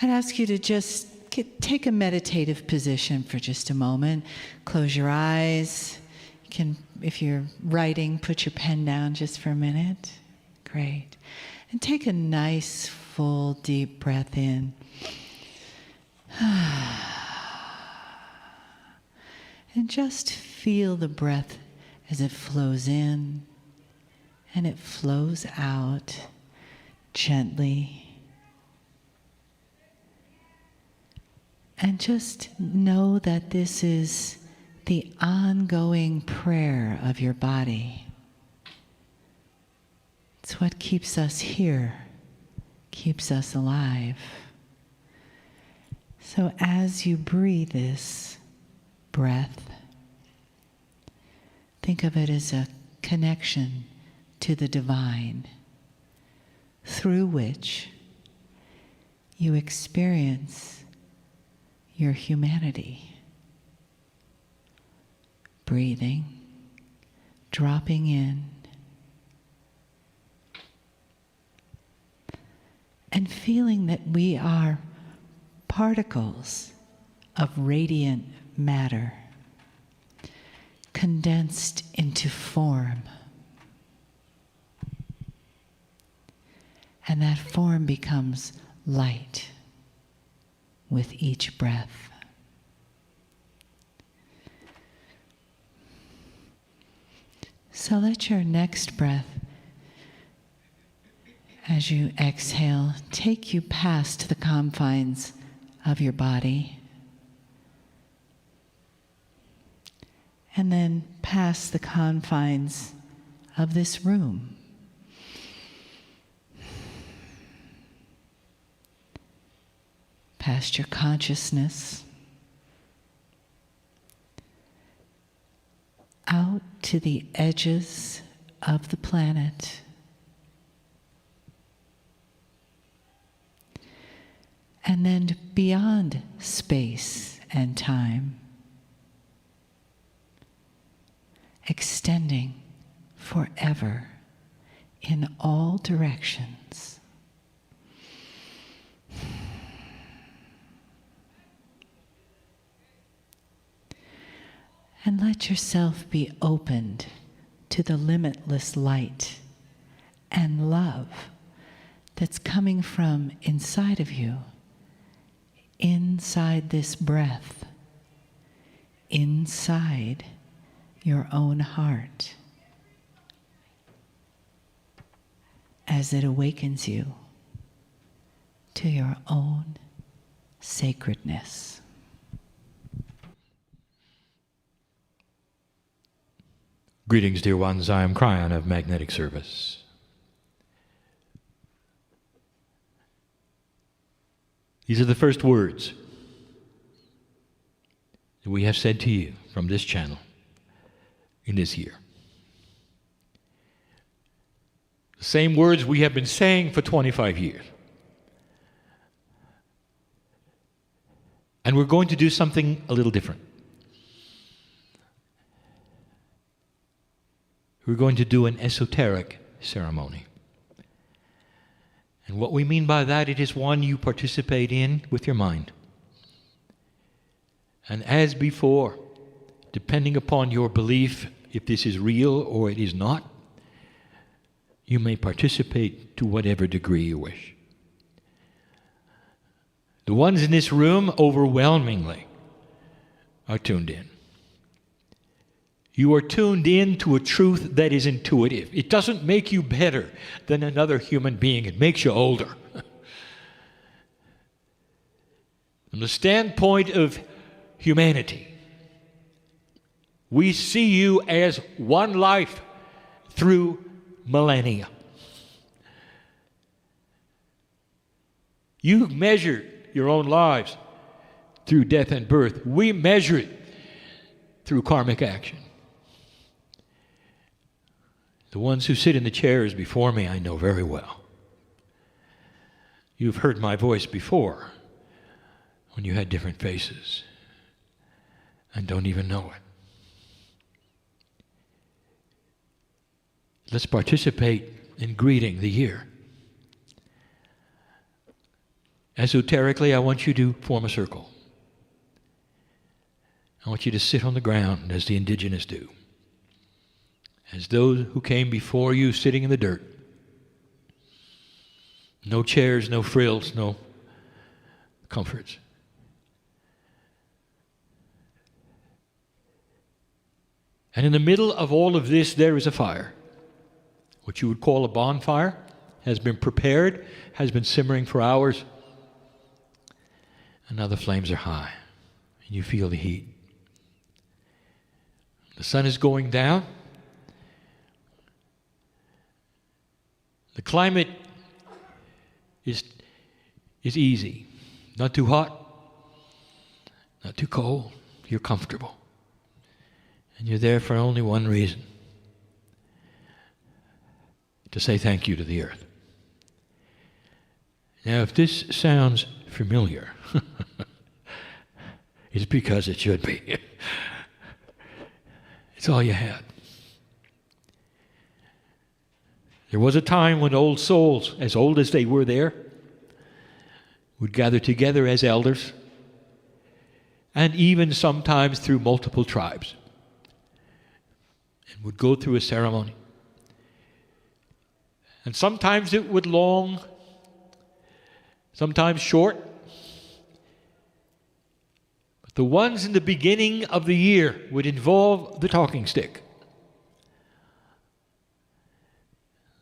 I'd ask you to just take a meditative position for just a moment. Close your eyes. You can, if you're writing, put your pen down just for a minute. Great. And take a nice, full, deep breath in. And just feel the breath as it flows in and it flows out gently. And just know that this is the ongoing prayer of your body. It's what keeps us here, keeps us alive. So as you breathe this breath, think of it as a connection to the divine, through which you experience your humanity. Breathing, dropping in, and feeling that we are particles of radiant matter condensed into form. And that form becomes light with each breath. So let your next breath, as you exhale, take you past the confines of your body, and then past the confines of this room. Past your consciousness, out to the edges of the planet, and then beyond space and time, extending forever in all directions. And let yourself be opened to the limitless light and love that's coming from inside of you, inside this breath, inside your own heart, as it awakens you to your own sacredness. Greetings, dear ones. I am Kryon of Magnetic Service. These are the first words that we have said to you from this channel in this year. The same words we have been saying for 25 years. And we're going to do something a little different. We're going to do an esoteric ceremony. And what we mean by that, it is one you participate in with your mind. And as before, depending upon your belief, if this is real or it is not, you may participate to whatever degree you wish. The ones in this room overwhelmingly are tuned in. You are tuned in to a truth that is intuitive. It doesn't make you better than another human being. It makes you older. From the standpoint of humanity, we see you as one life through millennia. You measure your own lives through death and birth. We measure it through karmic action. The ones who sit in the chairs before me, I know very well. You've heard my voice before when you had different faces and don't even know it. Let's participate in greeting the year. Esoterically, I want you to form a circle. I want you to sit on the ground as the indigenous do, as those who came before you sitting in the dirt. No chairs, no frills, no comforts. And in the middle of all of this, there is a fire. What you would call a bonfire has been prepared, has been simmering for hours. And now the flames are high, and you feel the heat. The sun is going down. The climate is easy. Not too hot, not too cold. You're comfortable. And you're there for only one reason: to say thank you to the earth. Now, if this sounds familiar, it's because it should be. It's all you had. There was a time when old souls, as old as they were there, would gather together as elders, and even sometimes through multiple tribes, and would go through a ceremony. And sometimes it would long, sometimes short. But the ones in the beginning of the year would involve the talking stick.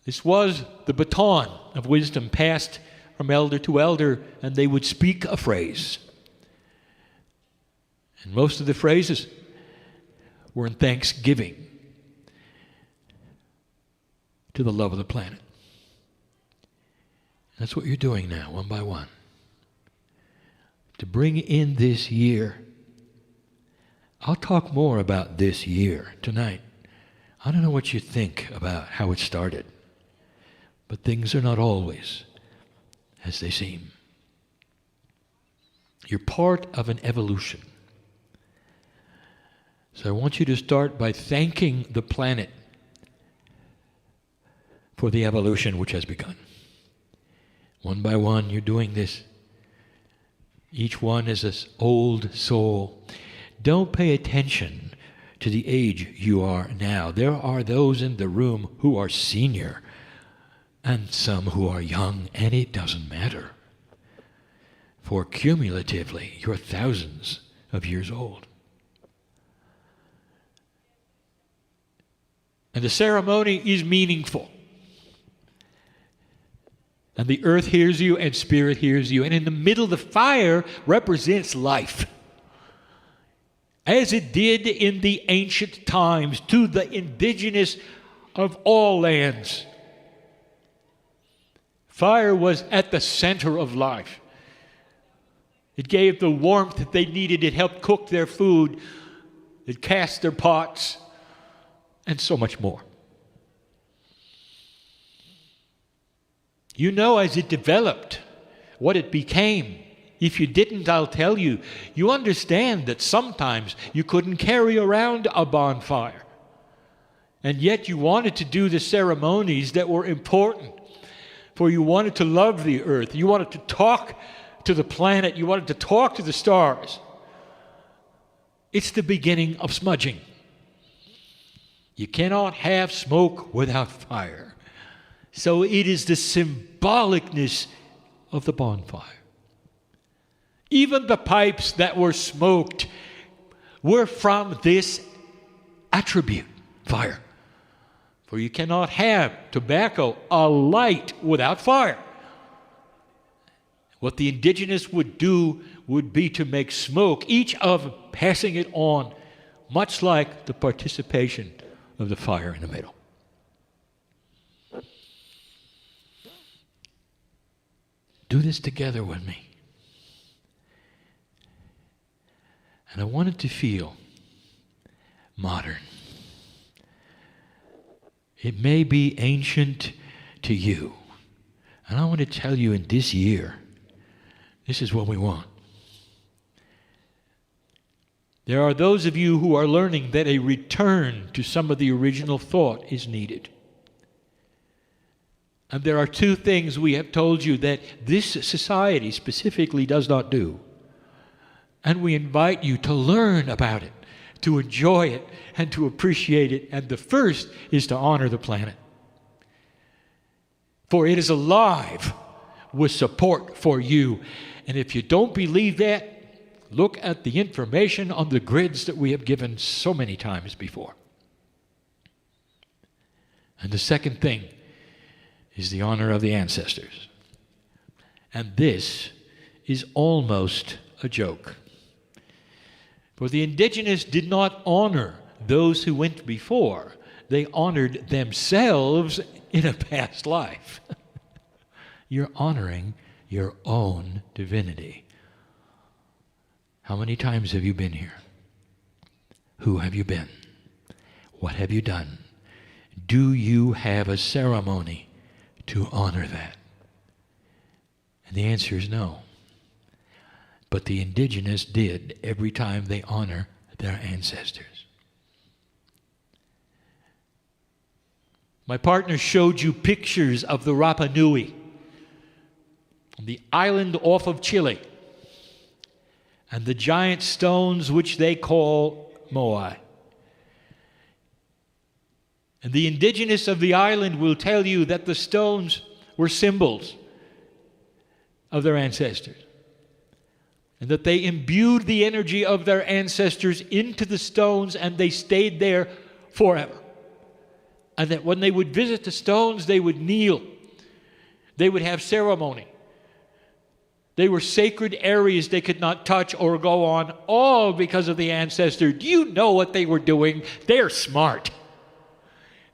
This was the baton of wisdom passed from elder to elder, and they would speak a phrase. And most of the phrases were in thanksgiving to the love of the planet. That's what you're doing now, one by one. To bring in this year. I'll talk more about this year tonight. I don't know what you think about how it started, but things are not always as they seem. You're part of an evolution. So I want you to start by thanking the planet for the evolution which has begun. One by one, you're doing this. Each one is this old soul. Don't pay attention to the age you are now. There are those in the room who are senior and some who are young, and it doesn't matter. For cumulatively, you're thousands of years old. And the ceremony is meaningful. And the earth hears you and spirit hears you. And in the middle, the fire represents life. As it did in the ancient times to the indigenous of all lands. Fire was at the center of life. It gave the warmth that they needed. It helped cook their food. It cast their pots. And so much more. You know, as it developed, what it became. If you didn't, I'll tell you. You understand that sometimes you couldn't carry around a bonfire. And yet you wanted to do the ceremonies that were important. For you wanted to love the earth. You wanted to talk to the planet. You wanted to talk to the stars. It's the beginning of smudging. You cannot have smoke without fire. So it is the symbolicness of the bonfire. Even the pipes that were smoked were from this attribute, fire. For you cannot have tobacco alight without fire. What the indigenous would do would be to make smoke, each of passing it on, much like the participation of the fire in the middle. Do this together with me. And I want it to feel modern. It may be ancient to you. And I want to tell you in this year, this is what we want. There are those of you who are learning that a return to some of the original thought is needed. And there are two things we have told you that this society specifically does not do. And we invite you to learn about it, to enjoy it, and to appreciate it. And the first is to honor the planet. For it is alive with support for you. And if you don't believe that, look at the information on the grids that we have given so many times before. And the second thing is the honor of the ancestors. And this is almost a joke. For the indigenous did not honor those who went before. They honored themselves in a past life. You're honoring your own divinity. How many times have you been here? Who have you been? What have you done? Do you have a ceremony to honor that? And the answer is no. But the indigenous did every time they honor their ancestors. My partner showed you pictures of the Rapa Nui, the island off of Chile, and the giant stones which they call moai. And the indigenous of the island will tell you that the stones were symbols of their ancestors, and that they imbued the energy of their ancestors into the stones, and they stayed there forever. And that when they would visit the stones, they would kneel. They would have ceremony. They were sacred areas they could not touch or go on, all because of the ancestor. Do you know what they were doing? They're smart.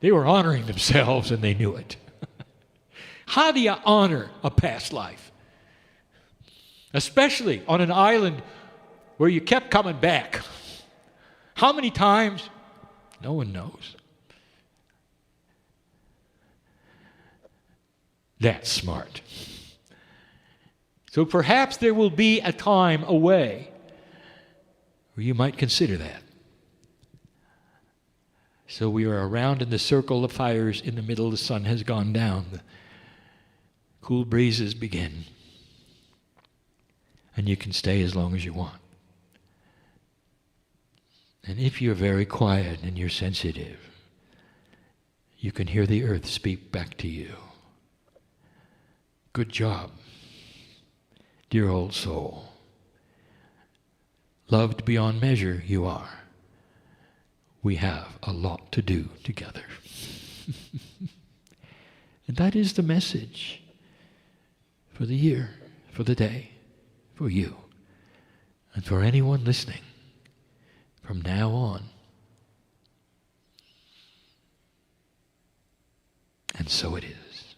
They were honoring themselves, and they knew it. How do you honor a past life? Especially on an island where you kept coming back. How many times? No one knows. That's smart. So perhaps there will be a time away where you might consider that. So we are around in the circle of fires in the middle. The sun has gone down. The cool breezes begin. And you can stay as long as you want. And if you're very quiet and you're sensitive, you can hear the earth speak back to you. Good job, dear old soul. Loved beyond measure you are. We have a lot to do together. And that is the message for the year, for the day, for you, and for anyone listening from now on. And so it is.